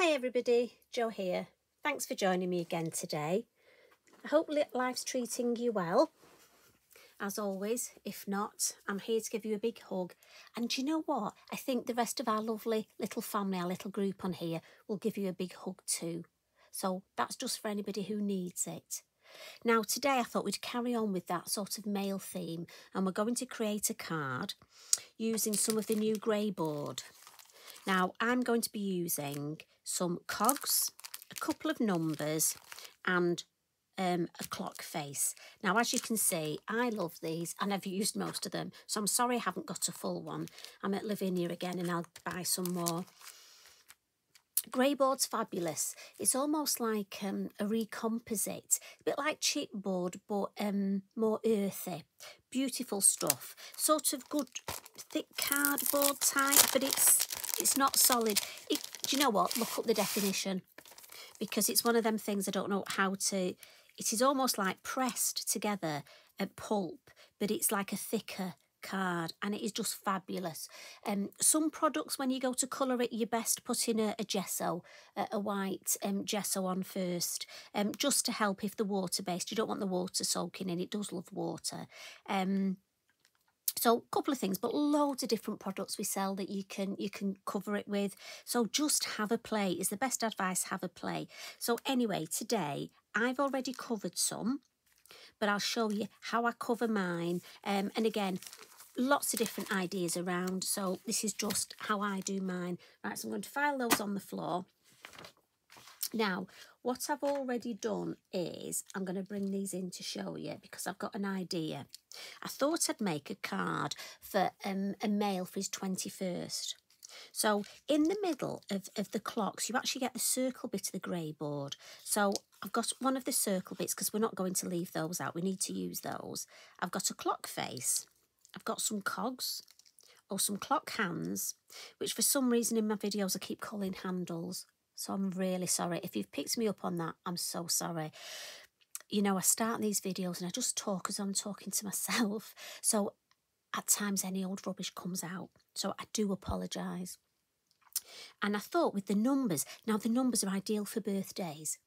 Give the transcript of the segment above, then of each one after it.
Hi everybody, Jo here. Thanks for joining me again today. I hope life's treating you well. As always, if not, I'm here to give you a big hug. And do you know what? I think the rest of our lovely little family, our little group on here, will give you a big hug too. So that's just for anybody who needs it. Now today I thought we'd carry on with that sort of male theme, and we're going to create a card using some of the new Greyboard. Now I'm going to be using some cogs, a couple of numbers and a clock face. Now as you can see, I love these and I've used most of them, so I'm sorry I haven't got a full one. I'm at Lavinia again and I'll buy some more. Greyboard's fabulous. It's almost like a recomposite, a bit like chipboard but more earthy. Beautiful stuff, sort of good thick cardboard type, but it's not solid. Do you know what? Look up the definition, because it's one of them things I don't know how to. It is almost like pressed together at pulp, but it's like a thicker card, and it is just fabulous. Some products, when you go to colour it, you're best putting a gesso, a white gesso on first, just to help if the water based. You don't want the water soaking in. It does love water. So a couple of things, but loads of different products we sell that you can cover it with. So just have a play is the best advice. Have a play. So anyway, today I've already covered some, but I'll show you how I cover mine. And again, lots of different ideas around. So this is just how I do mine. Right, so I'm going to file those on the floor. Now, what I've already done is I'm going to bring these in to show you because I've got an idea. I thought I'd make a card for a male for his 21st. So in the middle of the clocks, you actually get the circle bit of the Greyboard. So I've got one of the circle bits because we're not going to leave those out. We need to use those. I've got a clock face. I've got some cogs or some clock hands, which for some reason in my videos I keep calling handles. So I'm really sorry. If you've picked me up on that, I'm so sorry. You know, I start these videos and I just talk as I'm talking to myself. So at times any old rubbish comes out. So I do apologise. And I thought with the numbers, now the numbers are ideal for birthdays.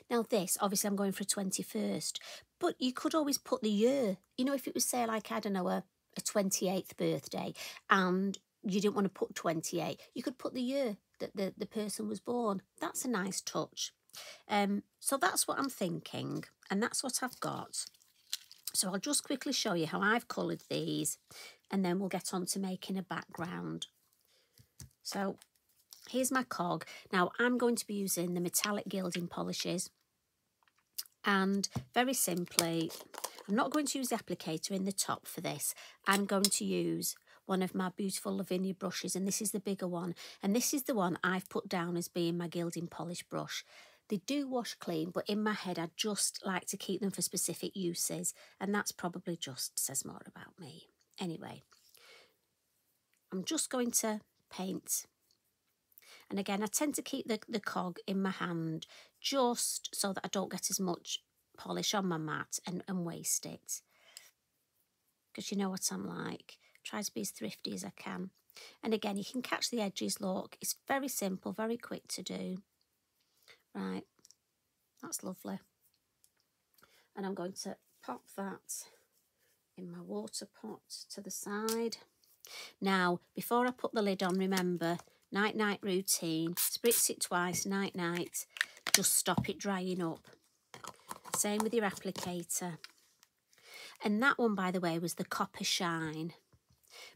Now this, obviously I'm going for a 21st, but you could always put the year. You know, if it was, say, like, I don't know, a 28th birthday and you didn't want to put 28, you could put the year that the person was born. That's a nice touch. So that's what I'm thinking, and that's what I've got. So I'll just quickly show you how I've coloured these, and then we'll get on to making a background. So here's my cog. Now I'm going to be using the metallic gilding polishes, and very simply, I'm not going to use the applicator in the top for this. I'm going to use one of my beautiful Lavinia brushes, and this is the bigger one, and this is the one I've put down as being my gilding polish brush. They do wash clean, but in my head I just like to keep them for specific uses, and that's probably just says more about me. Anyway, I'm just going to paint, and again I tend to keep the cog in my hand just so that I don't get as much polish on my mat and waste it, because you know what I'm like. Try to be as thrifty as I can. And again, you can catch the edges, look. It's very simple, very quick to do. Right, that's lovely. And I'm going to pop that in my water pot to the side. Now, before I put the lid on, remember, night-night routine. Spritz it twice, night-night. Just stop it drying up. Same with your applicator. And that one, by the way, was the Copper Shine.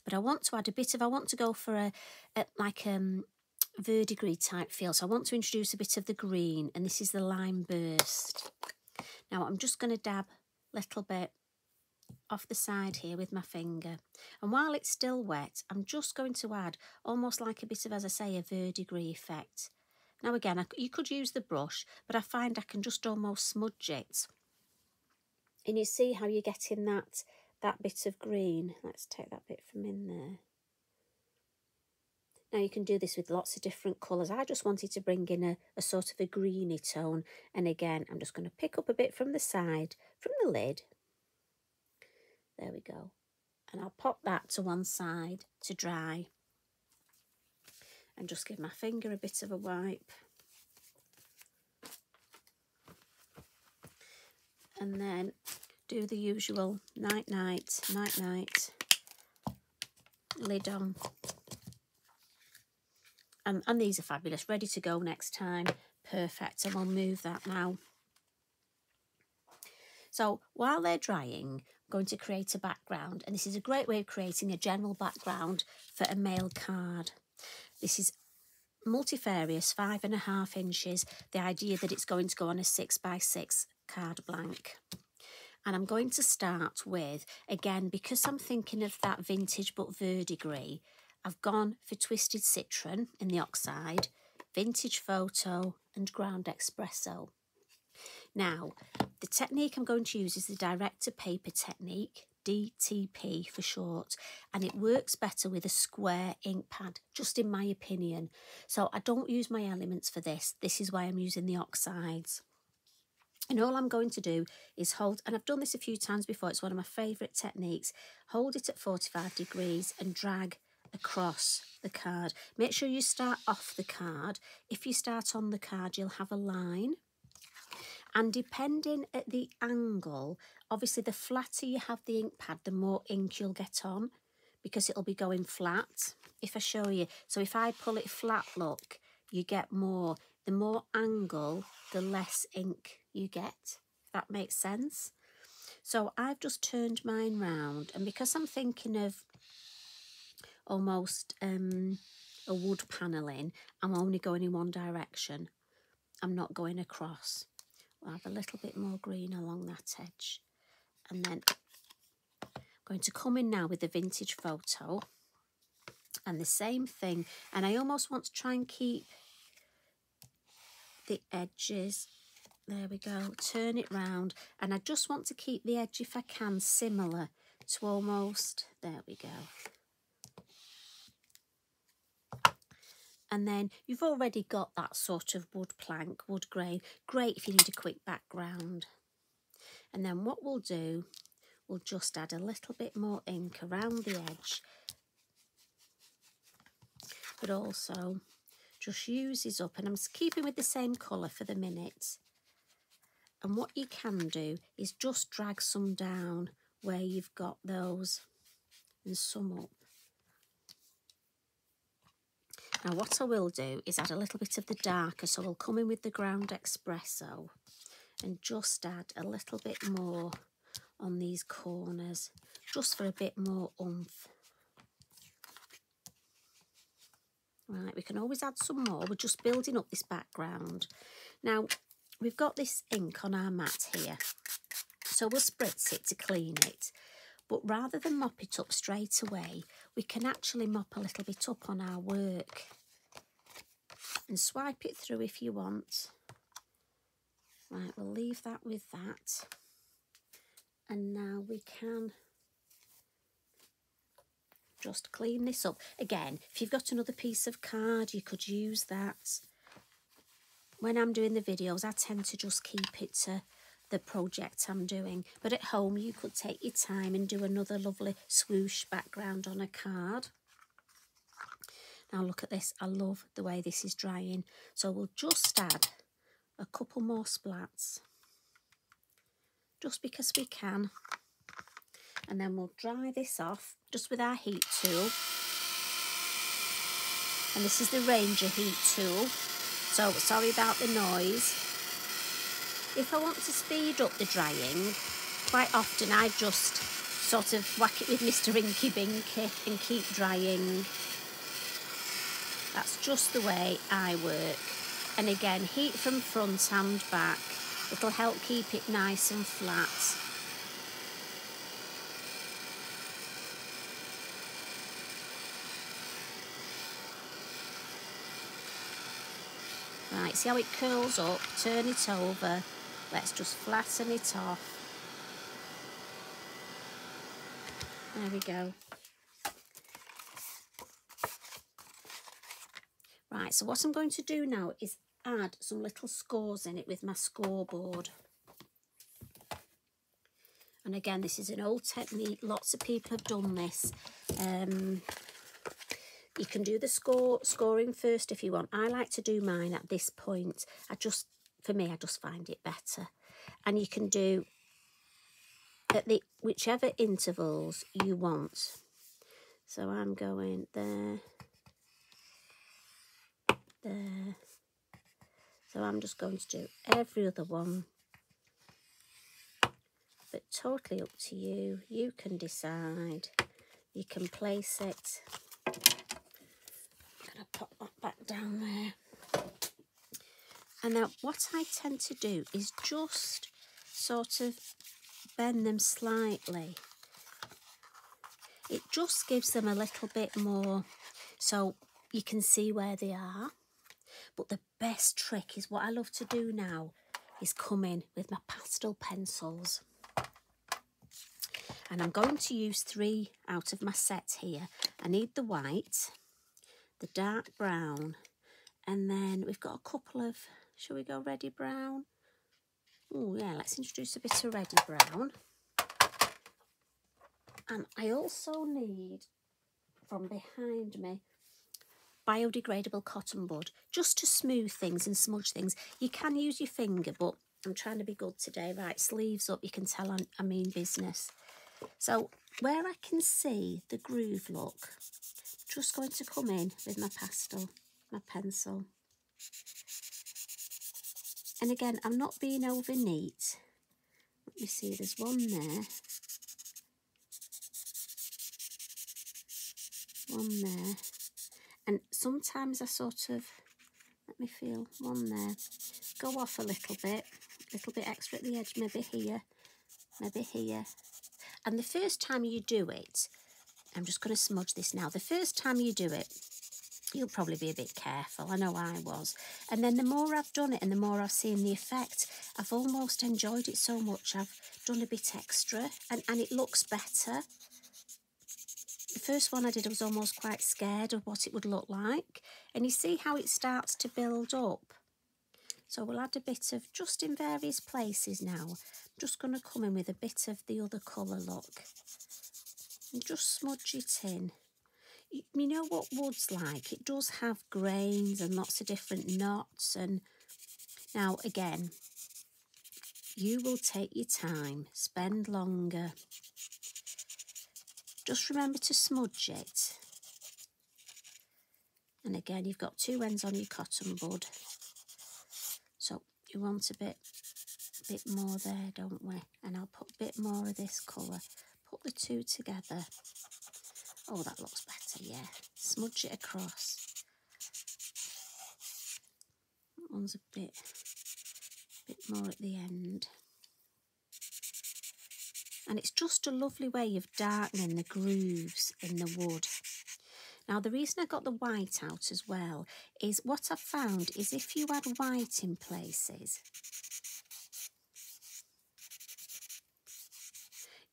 But I want to add a bit of, I want to go for a verdigris type feel. So I want to introduce a bit of the green, and this is the Lime Burst. Now I'm just going to dab a little bit off the side here with my finger. And while it's still wet, I'm just going to add almost like a bit of, as I say, a verdigris effect. Now again, you could use the brush, but I find I can just almost smudge it. And you see how you're getting that bit of green. Let's take that bit from in there. Now you can do this with lots of different colours. I just wanted to bring in a sort of a greeny tone. And again, I'm just going to pick up a bit from the side, from the lid. There we go. And I'll pop that to one side to dry. And just give my finger a bit of a wipe. and then do the usual night night, lid on. And these are fabulous, ready to go next time. Perfect, and we'll move that now. So while they're drying, I'm going to create a background, and this is a great way of creating a general background for a mail card. This is multifarious, 5.5 inches. The idea that it's going to go on a 6x6 card blank. And I'm going to start with, again, because I'm thinking of that vintage but verdigris, I've gone for Twisted Citron in the oxide, Vintage Photo and Ground Espresso. Now, the technique I'm going to use is the direct to paper technique, DTP for short, and it works better with a square ink pad, just in my opinion. So I don't use my elements for this. This is why I'm using the oxides. And all I'm going to do is hold, and I've done this a few times before, it's one of my favourite techniques, hold it at 45 degrees and drag across the card. Make sure you start off the card. If you start on the card, you'll have a line. And depending at the angle, obviously the flatter you have the ink pad, the more ink you'll get on, because it'll be going flat. If I show you, so if I pull it flat, look, you get more. The more angle, the less ink you get, if that makes sense. So I've just turned mine round, and because I'm thinking of almost a wood panelling, I'm only going in one direction. I'm not going across. I'll have a little bit more green along that edge. And then I'm going to come in now with the Vintage Photo. And the same thing. And I almost want to try and keep the edges. There we go. Turn it round. And I just want to keep the edge, if I can, similar to almost... There we go. And then you've already got that sort of wood plank, wood grain. Great if you need a quick background. And then what we'll do, we'll just add a little bit more ink around the edge. But also just uses up, and I'm keeping with the same colour for the minute. And what you can do is just drag some down where you've got those and some up. Now what I will do is add a little bit of the darker, so we'll come in with the Ground Espresso and just add a little bit more on these corners, just for a bit more oomph. Right, we can always add some more. We're just building up this background. Now, we've got this ink on our mat here, so we'll spritz it to clean it. But rather than mop it up straight away, we can actually mop a little bit up on our work and swipe it through if you want. Right, we'll leave that with that. And now we can just clean this up. Again, if you've got another piece of card, you could use that. When I'm doing the videos, I tend to just keep it to the project I'm doing, but at home you could take your time and do another lovely swoosh background on a card. Now look at this, I love the way this is drying, so we'll just add a couple more splats, just because we can, and then we'll dry this off just with our heat tool. And this is the Ranger heat tool, so sorry about the noise. If I want to speed up the drying, quite often I just sort of whack it with Mr. Inky Binky and keep drying. That's just the way I work. And again, heat from front and back. It'll help keep it nice and flat. Right, see how it curls up? Turn it over. Let's just flatten it off. There we go. Right, so what I'm going to do now is add some little scores in it with my scoreboard. And again, this is an old technique. Lots of people have done this. You can do the scoring first if you want. I like to do mine at this point. For me, I just find it better. And you can do at the whichever intervals you want. So I'm going there, there. So I'm just going to do every other one, but totally up to you. You can decide. You can place it. I'm going to pop that back down there. And now what I tend to do is just sort of bend them slightly. It just gives them a little bit more so you can see where they are. But the best trick is what I love to do now is come in with my pastel pencils. And I'm going to use 3 out of my set here. I need the white, the dark brown, and then we've got a couple of, shall we go reddy brown? Oh yeah, let's introduce a bit of reddy brown. And I also need, from behind me, biodegradable cotton bud, just to smooth things and smudge things. You can use your finger, but I'm trying to be good today. Right, sleeves up, you can tell I mean business. So where I can see the groove look, just going to come in with my pastel, my pencil. And again, I'm not being over neat. Let me see, there's one there. One there. And sometimes I sort of, let me feel, one there. Go off a little bit extra at the edge, maybe here, maybe here. And the first time you do it, I'm just going to smudge this now. The first time you do it, you'll probably be a bit careful. I know I was. And then the more I've done it and the more I've seen the effect, I've almost enjoyed it so much. I've done a bit extra and it looks better. The first one I did, I was almost quite scared of what it would look like. And you see how it starts to build up. So we'll add a bit of, just in various places now, I'm just going to come in with a bit of the other colour, look. And just smudge it in. You know what wood's like? It does have grains and lots of different knots. And now, again, you will take your time, spend longer. Just remember to smudge it. And again, you've got 2 ends on your cotton bud. So you want a bit more there, don't we? And I'll put a bit more of this colour. Put the 2 together. Oh, that looks better, yeah. Smudge it across. That one's a bit more at the end. And it's just a lovely way of darkening the grooves in the wood. Now, the reason I got the white out as well is what I've found is if you add white in places,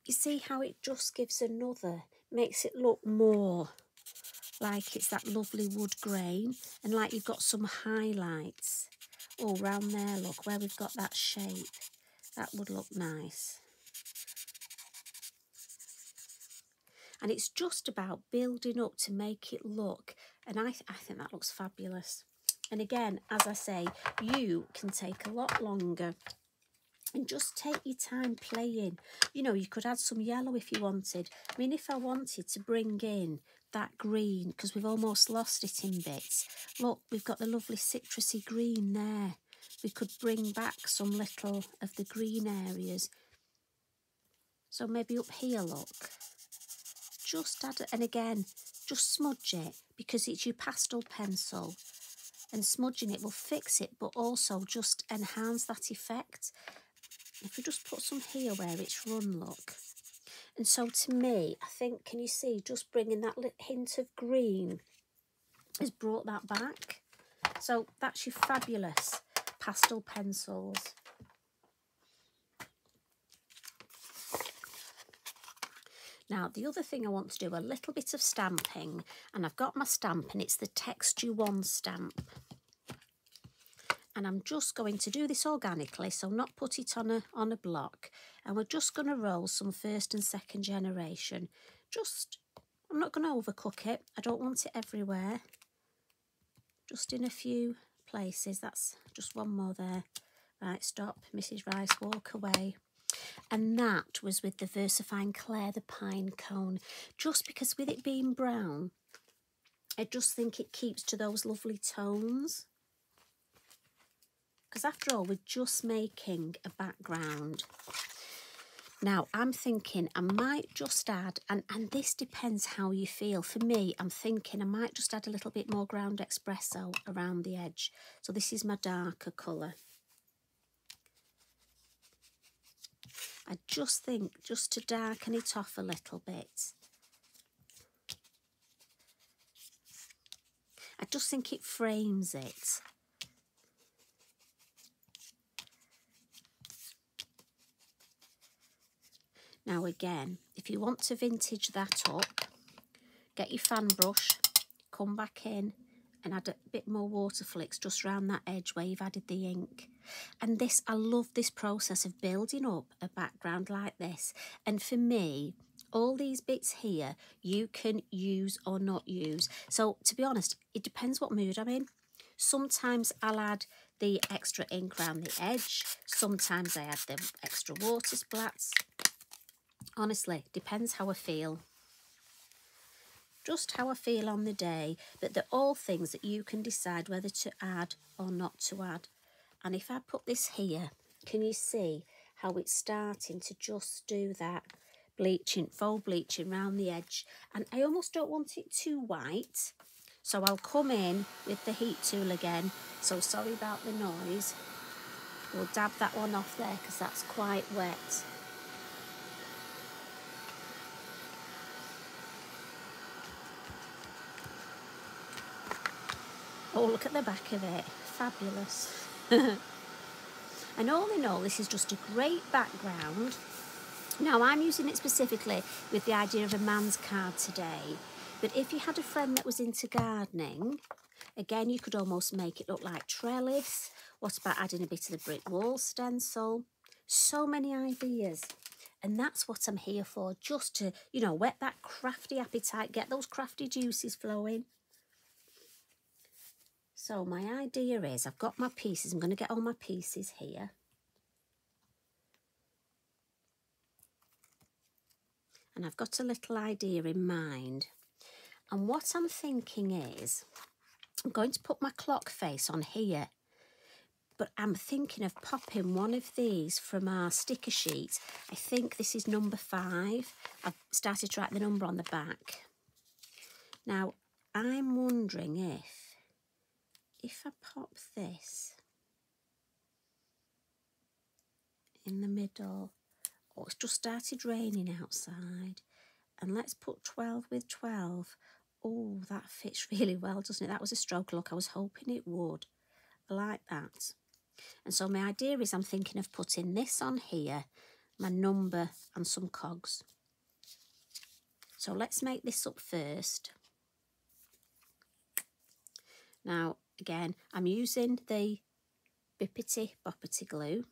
you see how it just gives another, makes it look more like it's that lovely wood grain and like you've got some highlights all round there, look, where we've got that shape. That would look nice. And it's just about building up to make it look, and I think that looks fabulous. And again, as I say, you can take a lot longer and just take your time playing. You know, you could add some yellow if you wanted. I mean, if I wanted to bring in that green, because we've almost lost it in bits. Look, we've got the lovely citrusy green there. We could bring back some little of the green areas. So maybe up here, look. Just add it, and again, just smudge it because it's your pastel pencil. And smudging it will fix it, but also just enhance that effect. If we just put some here where it's run, look. And so to me, I think, can you see, just bringing that little hint of green has brought that back. So that's your fabulous pastel pencils. Now, the other thing I want to do, a little bit of stamping, and I've got my stamp, and it's the Texture 1 stamp. And I'm just going to do this organically, so not put it on a block. And we're just going to roll some 1st and 2nd generation. I'm not going to overcook it. I don't want it everywhere. Just in a few places. That's just one more there. Right, stop, Mrs. Rice, walk away. And that was with the VersaFine Claire, the pine cone, just because with it being brown, I just think it keeps to those lovely tones. Because after all, we're just making a background. Now, I'm thinking I might just add, and this depends how you feel. For me, I'm thinking I might just add a little bit more ground espresso around the edge. So this is my darker colour. I just think just to darken it off a little bit. I just think it frames it. Now again, if you want to vintage that up, get your fan brush, come back in and add a bit more water flicks just around that edge where you've added the ink. And this, I love this process of building up a background like this. And for me, all these bits here, you can use or not use. So to be honest, it depends what mood I'm in. Sometimes I'll add the extra ink around the edge. Sometimes I add the extra water splats. Honestly, depends how I feel. Just how I feel on the day, but they're all things that you can decide whether to add or not to add. And if I put this here, can you see how it's starting to just do that bleaching, faux bleaching around the edge? And I almost don't want it too white, so I'll come in with the heat tool again. So sorry about the noise. We'll dab that one off there because that's quite wet. Oh, look at the back of it. Fabulous. And all in all, this is just a great background. Now, I'm using it specifically with the idea of a man's card today. But if you had a friend that was into gardening, again, you could almost make it look like trellis. What about adding a bit of the brick wall stencil? So many ideas. And that's what I'm here for, just to, you know, whet that crafty appetite, get those crafty juices flowing. So my idea is, I've got my pieces, I'm going to get all my pieces here. And I've got a little idea in mind. And what I'm thinking is, I'm going to put my clock face on here. But I'm thinking of popping one of these from our sticker sheet. I think this is number 5. I've started to write the number on the back. Now, I'm wondering if I pop this in the middle. Oh, it's just started raining outside. And let's put 12 with 12. Oh, that fits really well, doesn't it? That was a stroke look. I was hoping it would. I like that. And so my idea is I'm thinking of putting this on here, my number and some cogs. So let's make this up first. Now, again, I'm using the Bippity Boppity glue.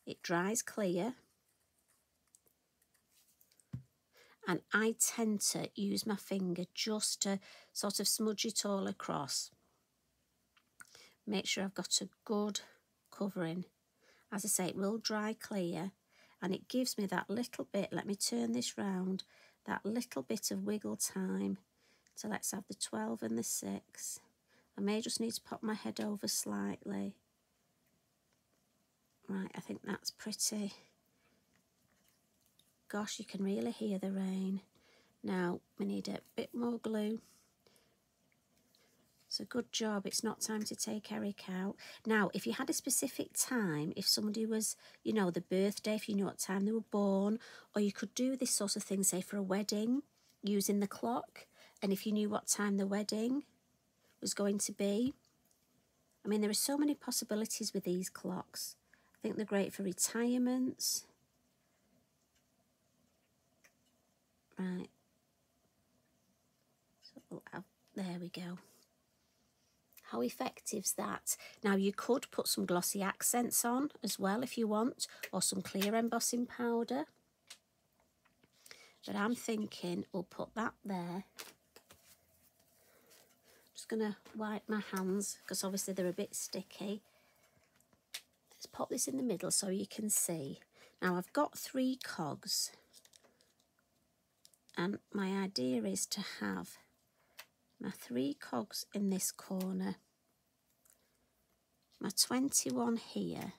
It dries clear. And I tend to use my finger just to sort of smudge it all across. Make sure I've got a good covering. As I say, it will dry clear and it gives me that little bit, let me turn this round, that little bit of wiggle time. So let's have the 12 and the 6. I may just need to pop my head over slightly. Right, I think that's pretty. Gosh, you can really hear the rain. Now, we need a bit more glue. It's a good job. It's not time to take Eric out. Now, if you had a specific time, if somebody was, you know, the birthday, if you knew what time they were born, or you could do this sort of thing, say, for a wedding, using the clock, and if you knew what time the wedding was going to be. I mean, there are so many possibilities with these clocks. I think they're great for retirements. Right. So we'll have, there we go. How effective's that? Now, you could put some glossy accents on as well if you want, or some clear embossing powder. But I'm thinking we'll put that there. Just going to wipe my hands because obviously they're a bit sticky. Let's pop this in the middle so you can see. Now I've got 3 cogs, and my idea is to have my 3 cogs in this corner, my 21 here,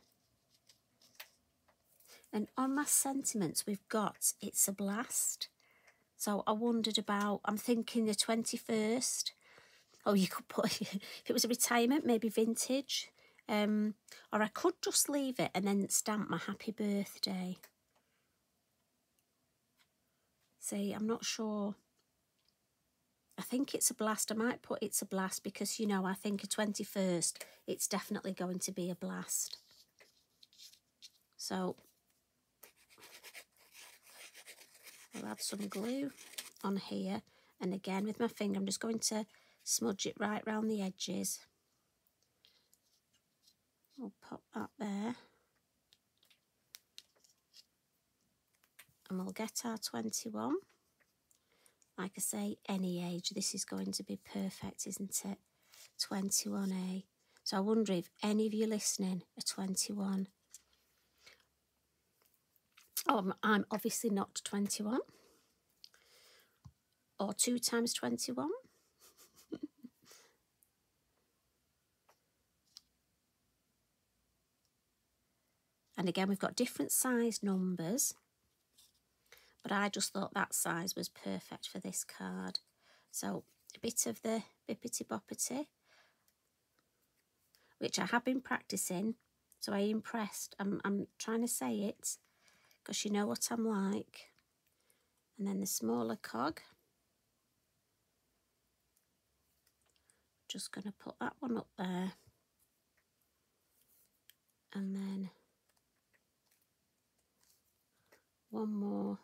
and on my sentiments we've got It's a Blast. So I wondered about, I'm thinking the 21st. Oh, you could put, if it was a retirement, maybe vintage. Or I could just leave it and then stamp my happy birthday. See, I'm not sure. I think It's a Blast. I might put It's a Blast because, you know, I think a 21st, it's definitely going to be a blast. So I'll add some glue on here. And again, with my finger, I'm just going to smudge it right round the edges. We'll pop that there. And we'll get our 21. Like I say, any age, this is going to be perfect, isn't it? 21A. So I wonder if any of you listening are 21. Oh, I'm obviously not 21. Or 2 times 21. And again, we've got different size numbers. But I just thought that size was perfect for this card. So a bit of the bippity boppity, which I have been practicing. So I impressed. I'm trying to say it because you know what I'm like. And then the smaller cog. Just going to put that one up there. And then one more.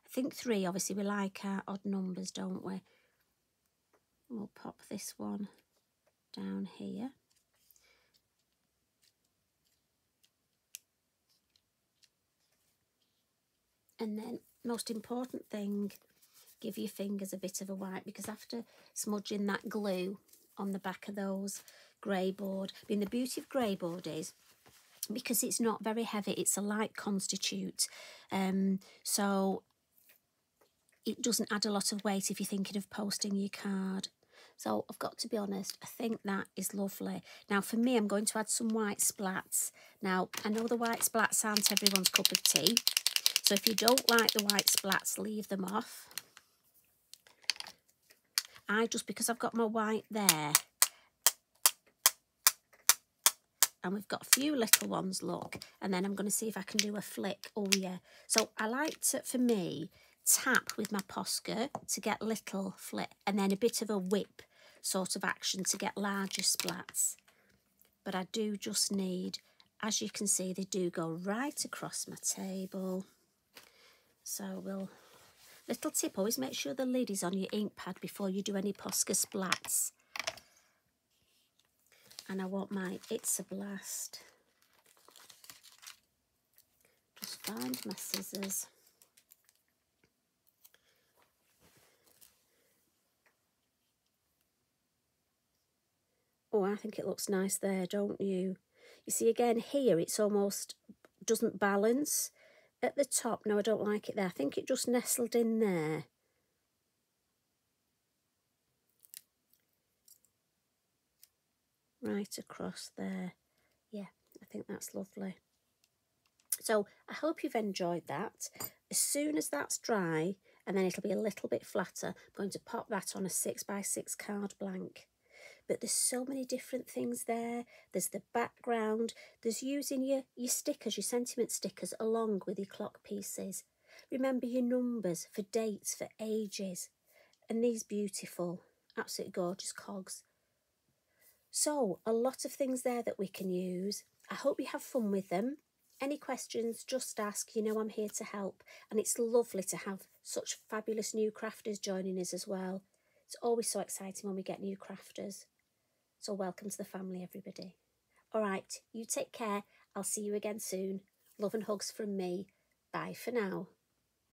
I think 3, obviously we like our odd numbers, don't we? We'll pop this one down here. And then, most important thing, give your fingers a bit of a wipe, because after smudging that glue on the back of those Greyboard, I mean, the beauty of Greyboard is, because it's not very heavy, it's a light constitute, so it doesn't add a lot of weight if you're thinking of posting your card. So I've got to be honest, I think that is lovely. Now for me, I'm going to add some white splats. Now I know the white splats aren't everyone's cup of tea, so if you don't like the white splats, leave them off. Because I've got my white there, and we've got a few little ones, look, and then I'm going to see if I can do a flick. Oh yeah, so I like to, for me, tap with my Posca to get little flick, and then a bit of a whip sort of action to get larger splats. But I do just need, as you can see, they do go right across my table. So we'll, little tip, always make sure the lid is on your ink pad before you do any Posca splats. And I want my It's a Blast. Just find my scissors. Oh, I think it looks nice there, don't you? You see, again, here it's almost doesn't balance. At the top, no, I don't like it there. I think it just nestled in there. Right across there. Yeah, I think that's lovely. So I hope you've enjoyed that. As soon as that's dry, and then it'll be a little bit flatter, I'm going to pop that on a 6x6 card blank. But there's so many different things there. There's the background. There's using your stickers, your sentiment stickers, along with your clock pieces. Remember your numbers for dates, for ages. And these beautiful, absolutely gorgeous cogs. So, a lot of things there that we can use. I hope you have fun with them. Any questions, just ask. You know I'm here to help. And it's lovely to have such fabulous new crafters joining us as well. It's always so exciting when we get new crafters. So welcome to the family, everybody. All right, you take care. I'll see you again soon. Love and hugs from me. Bye for now.